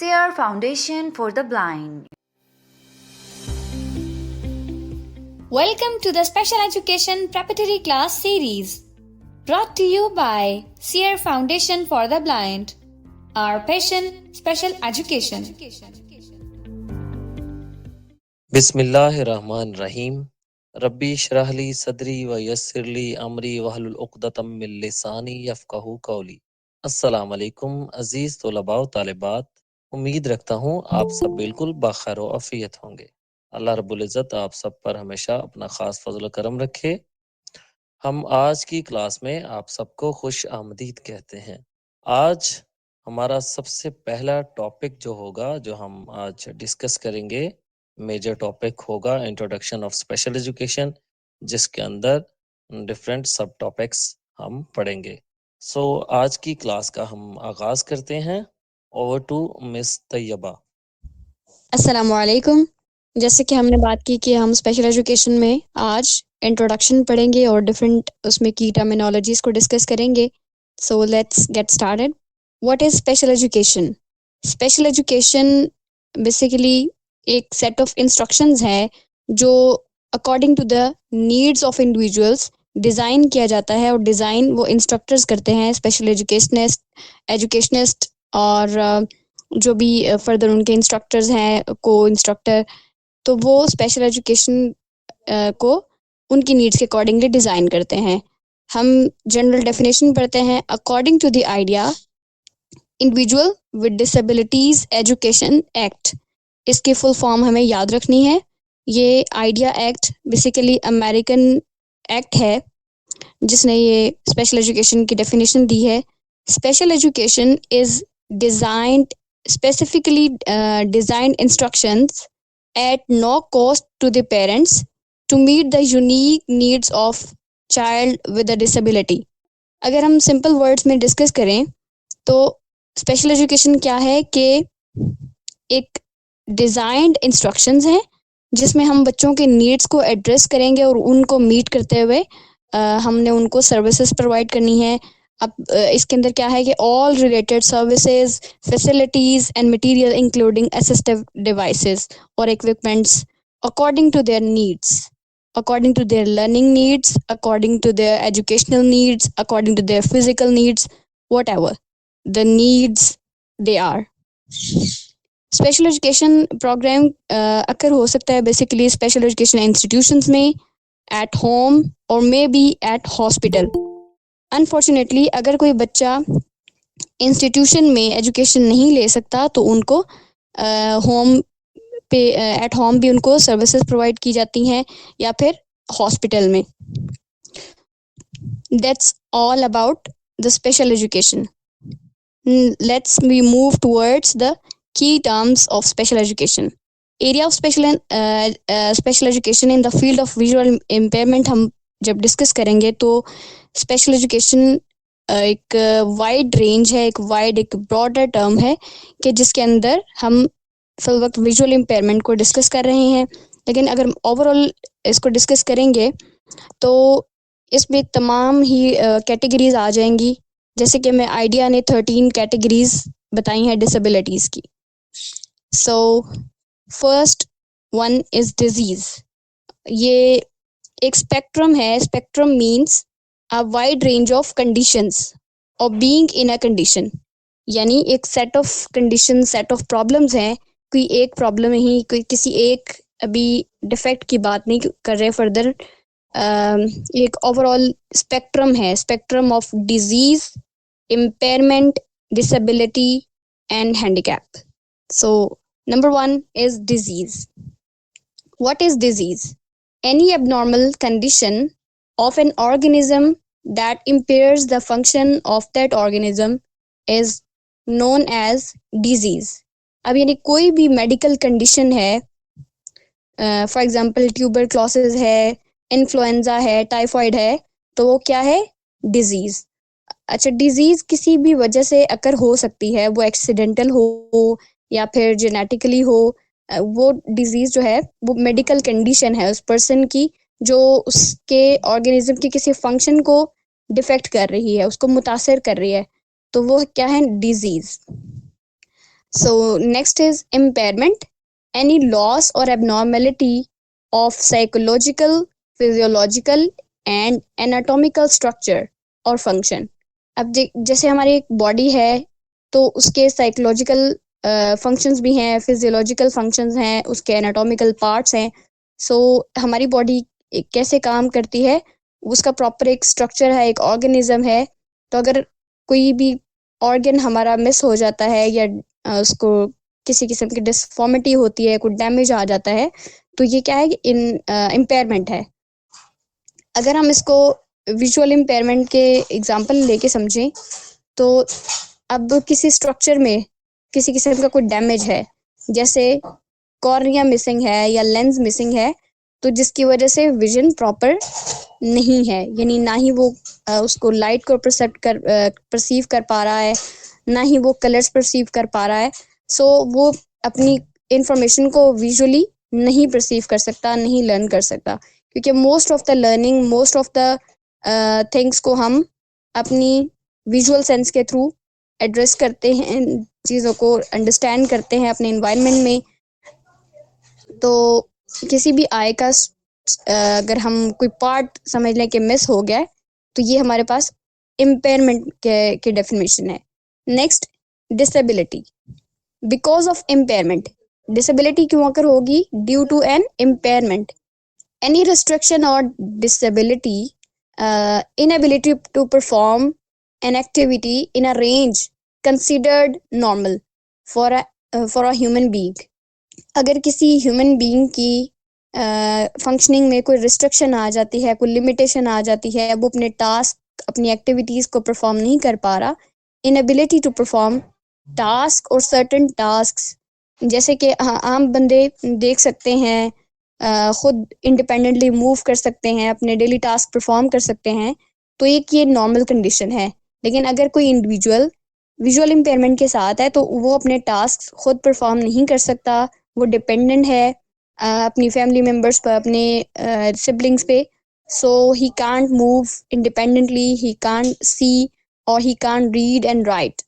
SEER Foundation for the Blind. Welcome to the Special Education Preparatory Class Series, brought to you by SEER Foundation for the Blind. Our passion, special education. बिस्मिल्लाहिर्रहमानिर्रहीम रब्बी इश्रह ली सदरी व यस्सिर ली अमरी वहलुल उक़दतम मिन लिसानी यफ़क़हू क़ौली। अस्सलाम वालेकुम अजीज तलबा व तालिबात, उम्मीद रखता हूँ आप सब बिल्कुल बखैर व आफियत होंगे। अल्लाह रब्बुल इज़्ज़त आप सब पर हमेशा अपना ख़ास फजल करम रखे। हम आज की क्लास में आप सबको खुश आमदीद कहते हैं। आज हमारा सबसे पहला टॉपिक जो होगा, जो हम आज डिस्कस करेंगे, मेजर टॉपिक होगा इंट्रोडक्शन ऑफ स्पेशल एजुकेशन, जिसके अंदर डिफरेंट सब टॉपिक्स हम पढ़ेंगे। सो आज की क्लास का हम आगाज करते हैं। Over to miss Tayyaba. अस्सलाम वालेकुम। जैसे कि हमने बात की कि हम स्पेशल एजुकेशन में आज इंट्रोडक्शन पढ़ेंगे और डिफरेंट उसमें की टर्मिनोलॉजीज को डिस्कस करेंगे। So let's get started. What is special education? Special education basically एक सेट ऑफ इंस्ट्रक्शंस है जो according to the needs of individuals design किया जाता है, और डिज़ाइन वो इंस्ट्रक्टर्स करते हैं, स्पेशल एजुकेशनिस्ट और जो भी फर्दर उनके इंस्ट्रक्टर्स हैं, को इंस्ट्रक्टर, तो वो स्पेशल एजुकेशन को उनकी नीड्स के अकॉर्डिंगली डिज़ाइन करते हैं। हम जनरल डेफिनेशन पढ़ते हैं। According to the IDEA individual with disabilities education act, इसकी फुल फॉर्म हमें याद रखनी है। ये IDEA act basically American act है जिसने ये स्पेशल एजुकेशन की डेफिनेशन दी है। Special education is designed specifically designed instructions at no cost to the parents to meet the unique needs of child with a disability. अगर हम simple words में discuss करें तो स्पेशल एजुकेशन क्या है कि एक डिजाइंड इंस्ट्रक्शंस हैं जिसमें हम बच्चों के नीड्स को एड्रेस करेंगे और उनको मीट करते हुए हमने उनको सर्विसेज प्रोवाइड करनी है। अब इसके अंदर क्या है कि all related services, facilities and material including assistive devices और equipments according to their needs, according to their learning needs, according to their educational needs, according to their physical needs, whatever the needs they are. Special education program अक्सर हो सकता है basically special education institutions में, at home और may be at hospital. Unfortunately अगर कोई बच्चा institution में एजुकेशन नहीं ले सकता तो उनको होम पे, एट होम भी उनको सर्विसेज प्रोवाइड की जाती हैं या फिर हॉस्पिटल में। That's all about the special education. Let's we move towards the key terms of special education. Area of special education in the field of visual impairment हम जब डिस्कस करेंगे तो स्पेशल एजुकेशन एक वाइड रेंज है, एक broader term है कि जिसके अंदर हम फिल वक्त विजुअल इम्पेयरमेंट को डिस्कस कर रहे हैं। लेकिन अगर ओवरऑल इसको डिस्कस करेंगे तो इसमें तमाम ही कैटेगरीज आ जाएंगी। जैसे कि मैं आइडिया ने 13 कैटेगरीज बताई हैं डिसेबिलिटीज की। So first one is disease. ये एक स्पेक्ट्रम है। Spectrum means a wide range of conditions और बीइंग इन अ कंडीशन, यानी एक set of condition, set of problems हैं। कोई एक प्रॉब्लम ही, कोई किसी एक अभी डिफेक्ट की बात नहीं कर रहे फर्दर। एक ओवरऑल स्पेक्ट्रम है, spectrum of disease, impairment, disability and handicap. So number 1 is disease. What is disease? Any abnormal condition of an organism that impairs the function of that organism is known as disease. अब यानी कोई भी medical condition है, for example tuberculosis है, influenza है, typhoid है, तो वो क्या है? डिजीज। अच्छा, डिजीज किसी भी वजह से अकर हो सकती है, वो एक्सीडेंटल हो या फिर जेनेटिकली हो। वो डिजीज जो है वो मेडिकल कंडीशन है उस पर्सन की जो उसके ऑर्गेनिज्म के किसी फंक्शन को डिफेक्ट कर रही है, उसको मुतासर कर रही है, तो वो क्या है? Disease. So next is impairment, any loss or abnormality of psychological, physiological and anatomical structure or function. अब जैसे हमारी एक बॉडी है तो उसके साइकोलॉजिकल फंक्शंस भी हैं, फिजियोलॉजिकल फंक्शंस हैं, उसके एनाटॉमिकल पार्ट्स हैं. सो हमारी बॉडी कैसे काम करती है, उसका प्रॉपर एक स्ट्रक्चर है, एक ऑर्गेनिज्म है. तो अगर कोई भी ऑर्गन हमारा मिस हो जाता है या उसको किसी किस्म की डिसफॉर्मिटी होती है, कोई डैमेज आ जाता है, तो ये क्या है कि इम्पेयरमेंट है. अगर हम इसको विजुअल इम्पेयरमेंट के एग्जांपल लेके समझें तो अब किसी स्ट्रक्चर में किसी किस्म का कोई डैमेज है, जैसे कॉर्निया मिसिंग है या लेंस मिसिंग है, तो जिसकी वजह से विजन प्रॉपर नहीं है, यानी ना ही वो उसको लाइट को परसीव कर पा रहा है, ना ही वो कलर्स परसीव कर पा रहा है. सो वो अपनी इंफॉर्मेशन को विजुअली नहीं परसीव कर सकता, नहीं लर्न कर सकता, क्योंकि most of the learning, most of the things को हम अपनी विजुअल सेंस के थ्रू एड्रेस करते हैं, चीज़ों को अंडरस्टैंड करते हैं अपने इन्वायरमेंट में. तो किसी भी आई का अगर हम कोई पार्ट समझ लें कि मिस हो गया है, तो ये हमारे पास इम्पेयरमेंट के डेफिनेशन है. Next, disability. Because of impairment, disability क्यों अगर होगी? Due to an impairment, any restriction or disability, inability to perform an activity in a range considered normal for a human being. अगर किसी ह्यूमन बीइंग की functioning में कोई restriction आ जाती है, कोई लिमिटेशन आ जाती है, वो अपने टास्क, अपनी एक्टिविटीज़ को परफॉर्म नहीं कर पा रहा, इनएबिलिटी टू परफॉर्म टास्क और सर्टेन टास्क्स, जैसे कि आम बंदे देख सकते हैं, खुद इंडिपेंडेंटली मूव कर सकते हैं, अपने डेली टास्क परफॉर्म कर सकते हैं, तो एक ये नॉर्मल कंडीशन है. लेकिन अगर कोई इंडिविजुअल विजुअल इम्पेयरमेंट के साथ है तो वो अपने टास्क खुद परफॉर्म नहीं कर सकता, वो डिपेंडेंट है अपनी फैमिली मेम्बर्स पर, अपने सिबलिंग्स पे. So he can't move independently, he can't see और he can't read and write,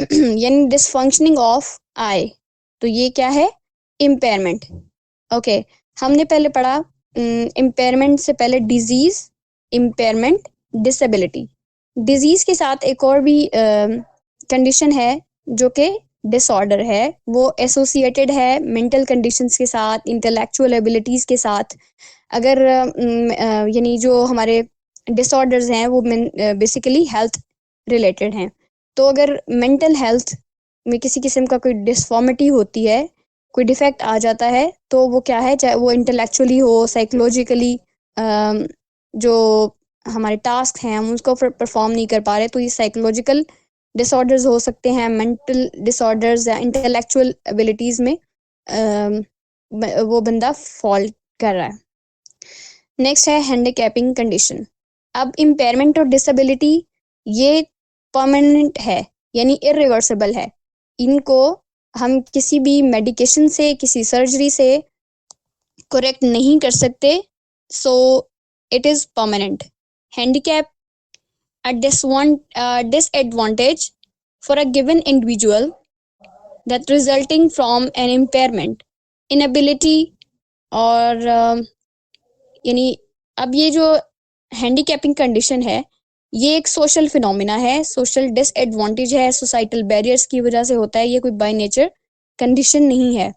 यानी डिसफंक्शनिंग ऑफ आई. तो ये क्या है? इम्पेयरमेंट. ओके, हमने पहले पढ़ा इम्पेयरमेंट से पहले डिजीज, इम्पेयरमेंट, डिसेबिलिटी. डिजीज के साथ एक और भी कंडीशन है जो कि डिसऑर्डर है, वो एसोसिएटेड है मेंटल कंडीशंस के साथ, इंटेलेक्चुअल एबिलिटीज़ के साथ. अगर यानी जो हमारे डिसऑर्डर्स हैं वो बेसिकली हेल्थ रिलेटेड हैं. तो अगर मेंटल हेल्थ में किसी किस्म का कोई डिसफॉर्मिटी होती है, कोई डिफेक्ट आ जाता है, तो वो क्या है, चाहे वो इंटेलेक्चुअली हो, साइकोलॉजिकली जो हमारे टास्क हैं हम उसको परफॉर्म नहीं कर पा रहे, तो ये साइकोलॉजिकल डिसऑर्डर्स हो सकते हैं, मेंटल डिसऑर्डर्स या इंटेलेक्चुअल एबिलिटीज़ में वो बंदा फॉल कर रहा है. नेक्स्ट है हैंडीकैपिंग कंडीशन. अब इम्पेयरमेंट और डिसेबिलिटी ये परमानेंट है, यानी इरिवर्सिबल है. इनको हम किसी भी मेडिकेशन से, किसी सर्जरी से करेक्ट नहीं कर सकते. So it is permanent. Handicap, a disadvantage for a given individual that resulting from an impairment, inability और यानी अब ये जो हैंडीकैपिंग कंडीशन है ये एक सोशल फिनोमिना है, सोशल डिसएडवांटेज है, सोसाइटल बैरियर्स की वजह से होता है, ये कोई बाय नेचर कंडीशन नहीं है.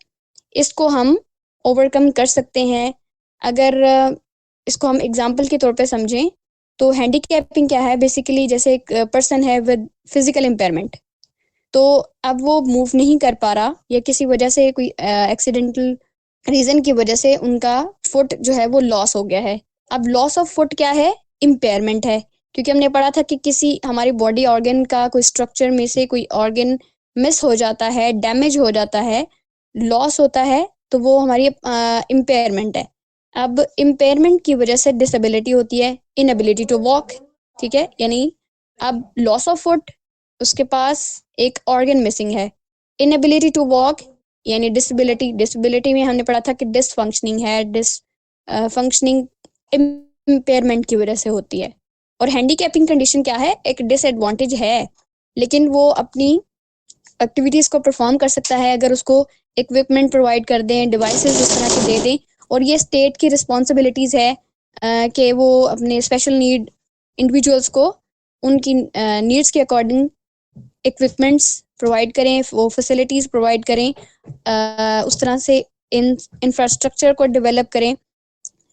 इसको हम ओवरकम कर सकते हैं. अगर इसको हम एग्जांपल के तौर पे समझें तो हैंडीकैपिंग क्या है? बेसिकली जैसे एक पर्सन है विद फिजिकल इम्पेयरमेंट, तो अब वो मूव नहीं कर पा रहा या किसी वजह से कोई एक्सीडेंटल रीजन की वजह से उनका फुट जो है वो लॉस हो गया है. अब लॉस ऑफ फुट क्या है? इम्पेयरमेंट है, क्योंकि हमने पढ़ा था कि किसी हमारी बॉडी ऑर्गन का कोई स्ट्रक्चर में से कोई ऑर्गन मिस हो जाता है, डैमेज हो जाता है, लॉस होता है, तो वो हमारी इम्पेयरमेंट है. अब इम्पेयरमेंट की वजह से डिसेबिलिटी होती है, इनएबिलिटी टू वॉक. ठीक है, यानी अब लॉस ऑफ फुट, उसके पास एक ऑर्गन मिसिंग है. इनएबिलिटी टू वॉक यानी डिसेबिलिटी. डिसेबिलिटी में हमने पढ़ा था कि डिसफंक्शनिंग है, फंक्शनिंग इम्पेयरमेंट की वजह से होती है. और हैंडीकैपिंग कंडीशन क्या है? एक डिसएडवांटेज है, लेकिन वो अपनी एक्टिविटीज़ को परफॉर्म कर सकता है अगर उसको इक्विपमेंट प्रोवाइड कर दें, डिवाइसेस उस तरह के दे दें। और ये स्टेट की रिस्पॉन्सिबिलिटीज़ है कि वो अपने स्पेशल नीड इंडिविजुअल्स को उनकी नीड्स के अकॉर्डिंग इक्विपमेंट्स प्रोवाइड करें, वो फैसिलिटीज़ प्रोवाइड करें, उस तरह से इंफ्रास्ट्रक्चर को डेवलप करें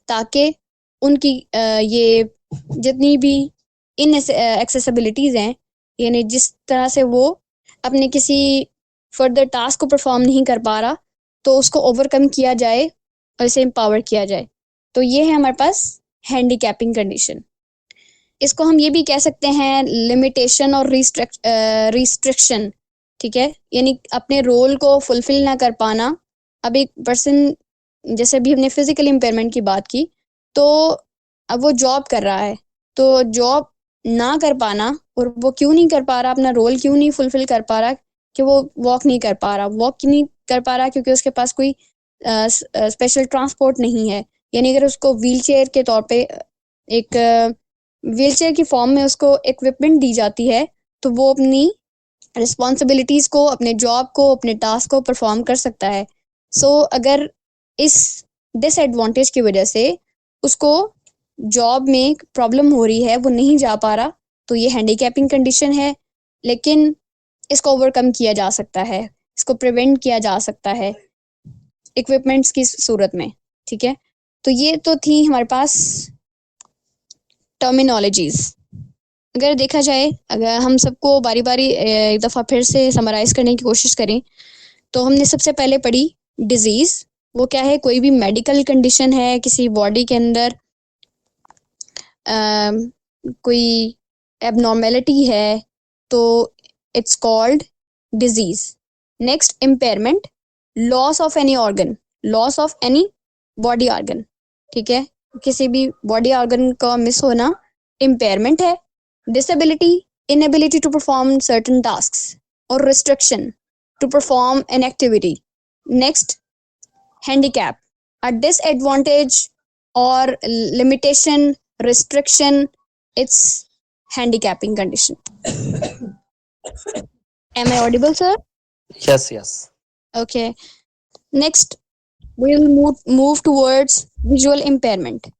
ताकि उनकी ये जितनी भी इन एक्सेसिबिलिटीज़ हैं, यानी जिस तरह से वो अपने किसी फर्दर टास्क को परफॉर्म नहीं कर पा रहा तो उसको ओवरकम किया जाए और इसे एम्पावर किया जाए। तो ये है हमारे पास हैंडीकैपिंग कंडीशन। इसको हम ये भी कह सकते हैं लिमिटेशन और रिस्ट्रिक्शन, ठीक है, यानी अपने रोल को फुलफिल ना कर पाना। अब एक पर्सन, जैसे अभी हमने फिजिकल इम्पेयरमेंट की बात की, तो अब वो जॉब कर रहा है, तो जॉब ना कर पाना, और वो क्यों नहीं कर पा रहा, अपना रोल क्यों नहीं फुलफिल कर पा रहा, कि वो वॉक नहीं कर पा रहा। वॉक क्यों नहीं कर पा रहा? क्योंकि उसके पास कोई स्पेशल ट्रांसपोर्ट नहीं है। यानी अगर उसको व्हील चेयर के तौर पे एक व्हील चेयर की फॉर्म में उसको इक्विपमेंट दी जाती है, तो वो अपनी रिस्पॉन्सिबिलिटीज़ को, अपने जॉब को, अपने टास्क को परफॉर्म कर सकता है। सो अगर इस डिसएडवांटेज की वजह से उसको जॉब में प्रॉब्लम हो रही है, वो नहीं जा पा रहा, तो ये हैंडीकैपिंग कंडीशन है। लेकिन इसको ओवरकम किया जा सकता है, इसको प्रिवेंट किया जा सकता है इक्विपमेंट्स की सूरत में, ठीक है। तो ये तो थी हमारे पास टर्मिनोलॉजीज। अगर देखा जाए, अगर हम सबको बारी बारी एक दफ़ा फिर से समराइज करने की कोशिश करें, तो हमने सबसे पहले पढ़ी डिजीज़। वो क्या है? कोई भी मेडिकल कंडीशन है किसी बॉडी के अंदर, कोई एबनॉर्मेलिटी है, तो it's called disease. Next, impairment, loss of any organ, loss of any body organ, ठीक है, किसी भी बॉडी ऑर्गन का मिस होना इम्पेयरमेंट है। Disability, inability to perform certain tasks, और restriction to perform an activity. Next, handicap, a disadvantage or limitation, restriction, it's handicapping condition. Am I audible, sir? Yes. Okay. Next, we'll move towards visual impairment.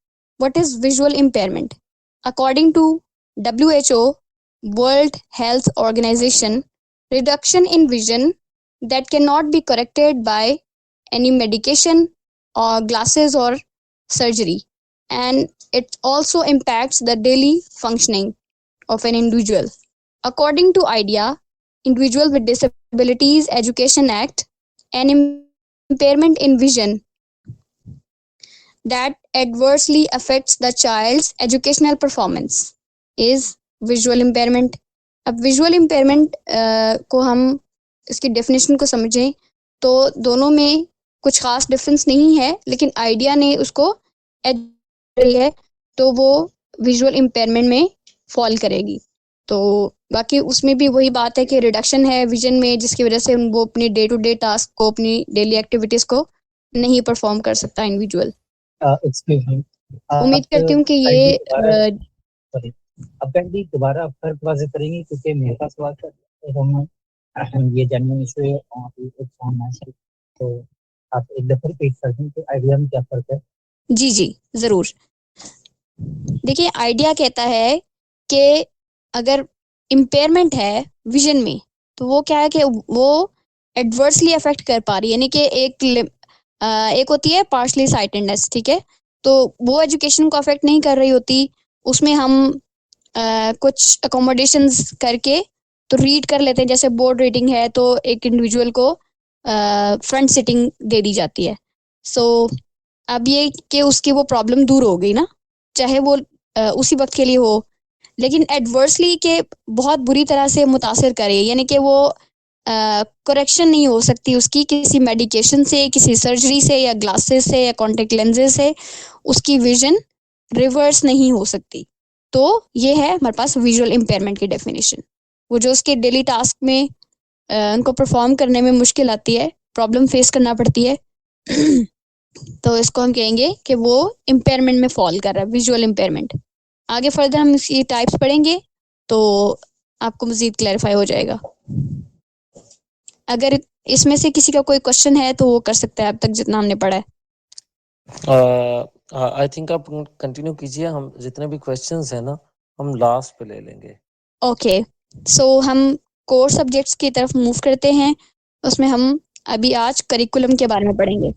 What is visual impairment? According to WHO, World Health Organization, reduction in vision that cannot be corrected by any medication or glasses or surgery, and it also impacts the daily functioning of an individual. According to IDEA, Individual with Disabilities Education Act, an impairment in vision that adversely affects the child's educational performance is visual impairment. अब visual impairment को हम इसकी definition को समझें तो दोनों में कुछ खास डिफरेंस नहीं है, लेकिन आइडिया ने उसको है तो वो विजुअल इम्पेयरमेंट में फॉल करेगी। तो बाकी उसमें भी वही बात है कि रिडक्शन है विजन में, जिसकी वजह से वो अपनी डे टू डे टास्क को, अपनी डेली एक्टिविटीज को नहीं परफॉर्म कर सकता इंडिविजुअल। उम्मीद करती हूँ कि ये अब कैंडी दोबारा फर्क वाज़ेह करेंगे, क्योंकि मेरे पास सवाल हम ये जेन्युइन इशू है एग्जाम में, तो आप एक दफा रिपीट कर दें कि आइडिया में क्या फर्क है। जी जरूर। देखिए, आइडिया कहता है कि अगर इम्पेयरमेंट है विजन में, तो वो क्या है कि वो एडवर्सली अफेक्ट कर पा रही है, यानी कि एक होती है पार्शली साइटेडनेस, ठीक है, तो वो एजुकेशन को अफेक्ट नहीं कर रही होती, उसमें हम कुछ अकोमोडेशंस करके तो रीड कर लेते हैं, जैसे बोर्ड रीडिंग है तो एक इंडिविजुअल को फ्रंट सिटिंग दे दी जाती है। सो अब ये कि उसकी वो प्रॉब्लम दूर हो गई ना, चाहे वो उसी वक्त के लिए हो, लेकिन एडवर्सली के बहुत बुरी तरह से मुतासिर करे, यानी कि वो करेक्शन नहीं हो सकती उसकी किसी मेडिकेशन से, किसी सर्जरी से, या ग्लासेस से, या कॉन्टेक्ट लेंसेज से उसकी विजन रिवर्स नहीं हो सकती। तो ये है हमारे पास विजुअल इम्पेयरमेंट की डेफिनेशन। वो जो उसके डेली टास्क में उनको परफॉर्म करने में मुश्किल आती है, प्रॉब्लम फेस करना पड़ती है, तो इसको हम कहेंगे कि वो इम्पेयरमेंट में फॉल कर रहा है, विजुअल इम्पेयरमेंट। आगे फर्दर हम इसकी टाइप्स पढ़ेंगे तो आपको मजीद क्लैरिफाई हो जाएगा। अगर इसमें से किसी का कोई क्वेश्चन है तो वो कर सकता है अब तक जितना हमने पढ़ा है। आई थिंक आप कंटिन्यू कीजिए, हम जितने भी क्वेश्चंस हैं ना हम लास्ट पे ले लेंगे। ओके, सो हम कोर सब्जेक्ट्स की तरफ मूव करते हैं। उसमें हम अभी आज करिकुलम के बारे में पढ़ेंगे।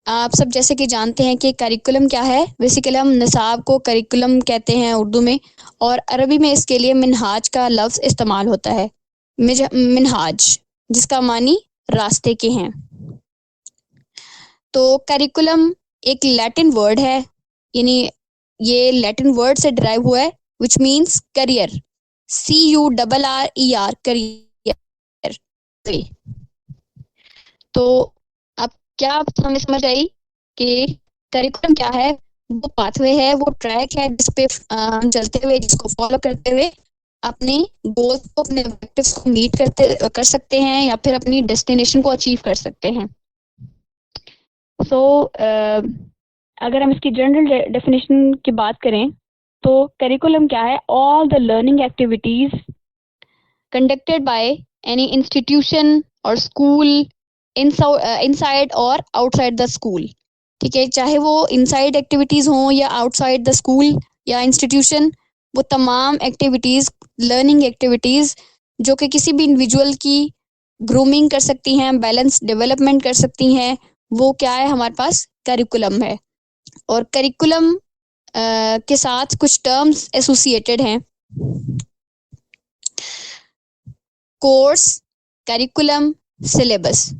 आप सब जैसे कि जानते हैं कि करिकुलम क्या है। बेसिकली हम निसाब को करिकुलम कहते हैं उर्दू में, और अरबी में इसके लिए मिनहाज का लफ्ज़ इस्तेमाल होता है। मिनहाज जिसका मानी रास्ते के हैं। तो करिकुलम एक लैटिन वर्ड है, यानी ये लैटिन वर्ड से डिराइव हुआ है, which means career, CURRER, career. तो अब क्या हमें समझ आई कि करिकुलम क्या है? वो पाथवे है, वो ट्रैक है जिस पे हम चलते हुए, जिसको फॉलो करते हुए अपने गोल्स को, अपने ऑब्जेक्टिव्स को मीट कर सकते हैं या फिर अपनी डेस्टिनेशन को अचीव कर सकते हैं। सो अगर हम इसकी जनरल डेफिनेशन की बात करें तो करिकुलम क्या है? All the learning activities conducted by any institution और स्कूल इनसाइड और आउटसाइड द स्कूल। ठीक है, चाहे वो इनसाइड एक्टिविटीज हों या आउटसाइड द स्कूल या इंस्टीट्यूशन, वो तमाम एक्टिविटीज, लर्निंग एक्टिविटीज जो कि किसी भी इंडिविजुअल की ग्रूमिंग कर सकती हैं, बैलेंस डेवलपमेंट कर सकती हैं, वो क्या है? हमारे पास करिकुलम है। और करिकुलम के साथ कुछ टर्म्स एसोसिएटेड हैं। Course, curriculum, syllabus.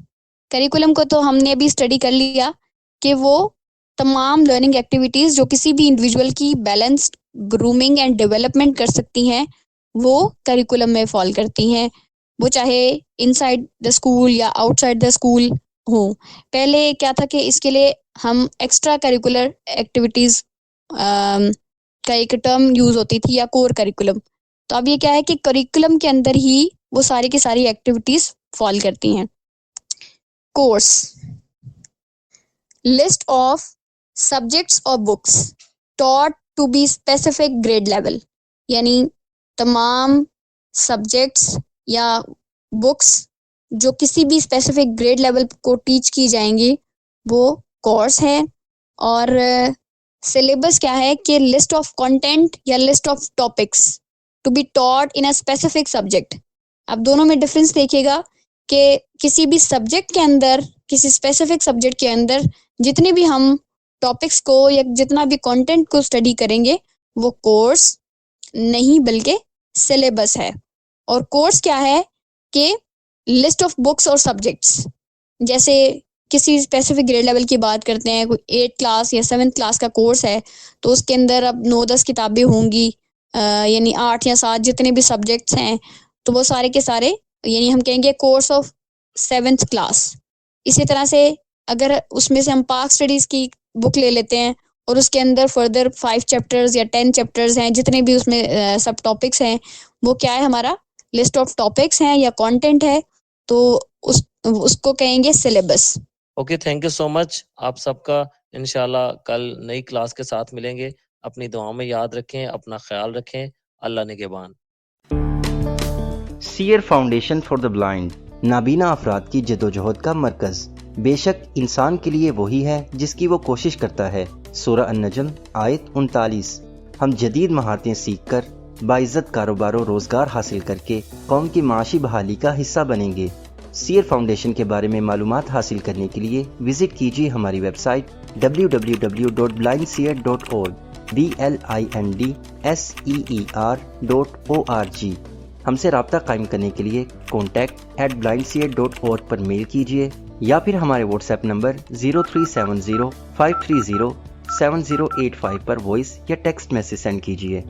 करिकुलम को तो हमने अभी स्टडी कर लिया कि वो तमाम लर्निंग एक्टिविटीज जो किसी भी इंडिविजुअल की बैलेंस, ग्रूमिंग एंड डेवलपमेंट कर सकती हैं, वो करिकुलम में फॉल करती हैं, वो चाहे इनसाइड द स्कूल या आउटसाइड द स्कूल हो। पहले क्या था कि इसके लिए हम एक्स्ट्रा करिकुलर एक्टिविटीज का एक टर्म यूज होती थी, या कोर करिकुलम। तो अब ये क्या है कि करिकुलम के अंदर ही वो सारी की सारी एक्टिविटीज फॉल करती हैं। कोर्स, लिस्ट ऑफ सब्जेक्ट्स और books taught to be specific grade level, यानी तमाम सब्जेक्ट्स या बुक्स जो किसी भी स्पेसिफिक ग्रेड लेवल को टीच की जाएंगी, वो कोर्स है। और सिलेबस क्या है कि लिस्ट ऑफ कंटेंट या list of topics to be taught in a specific subject. अब दोनों में डिफरेंस देखिएगा कि किसी भी सब्जेक्ट के अंदर, किसी स्पेसिफिक सब्जेक्ट के अंदर जितने भी हम टॉपिक्स को या जितना भी कंटेंट को स्टडी करेंगे, वो कोर्स नहीं बल्कि सिलेबस है। और कोर्स क्या है कि लिस्ट ऑफ बुक्स और सब्जेक्ट्स। जैसे किसी स्पेसिफिक ग्रेड लेवल की बात करते हैं, कोई 8th क्लास या 7th क्लास का कोर्स है, तो उसके अंदर अब 9-10 किताबें होंगी, यानी 8 या 7 जितने भी सब्जेक्ट्स हैं, तो वो सारे के सारे, यानी हम कहेंगे कोर्स ऑफ 7th क्लास। इसी तरह से अगर उसमें से हम पाक स्टडीज की बुक ले लेते हैं और उसके अंदर फर्दर 5 चैप्टर्स या 10 चैप्टर्स हैं, जितने भी उसमें सब टॉपिक्स हैं, वो क्या है? हमारा लिस्ट ऑफ टॉपिक्स हैं या कंटेंट है, तो उसको कहेंगे syllabus. Okay, thank you so much. आप सबका इंशाल्लाह कल नई क्लास के साथ मिलेंगे। अपनी दुआओं में याद रखें, अपना ख्याल रखें। अल्लाह निगहबान। सीयर फाउंडेशन फॉर द ब्लाइंड नाबीना अफराद की जदोजहद का मरकज़। बेशक इंसान के लिए वही है जिसकी वो कोशिश करता है। सूरह अन-नजम आयत 39। हम जदीद महारतें सीख कर बाइज्जत कारोबार और रोज़गार हासिल करके कौम की माशी बहाली का हिस्सा बनेंगे। सीयर फाउंडेशन के बारे में मालूमात हासिल करने के लिए विजिट कीजिए हमारी वेबसाइट www.blindseer.org blindseer.org। हमसे रब्ता कायम करने के लिए contact@blindseer.org पर मेल कीजिए या फिर हमारे व्हाट्सएप नंबर 0370 530 7085 पर वॉइस या टेक्स्ट मैसेज सेंड कीजिए।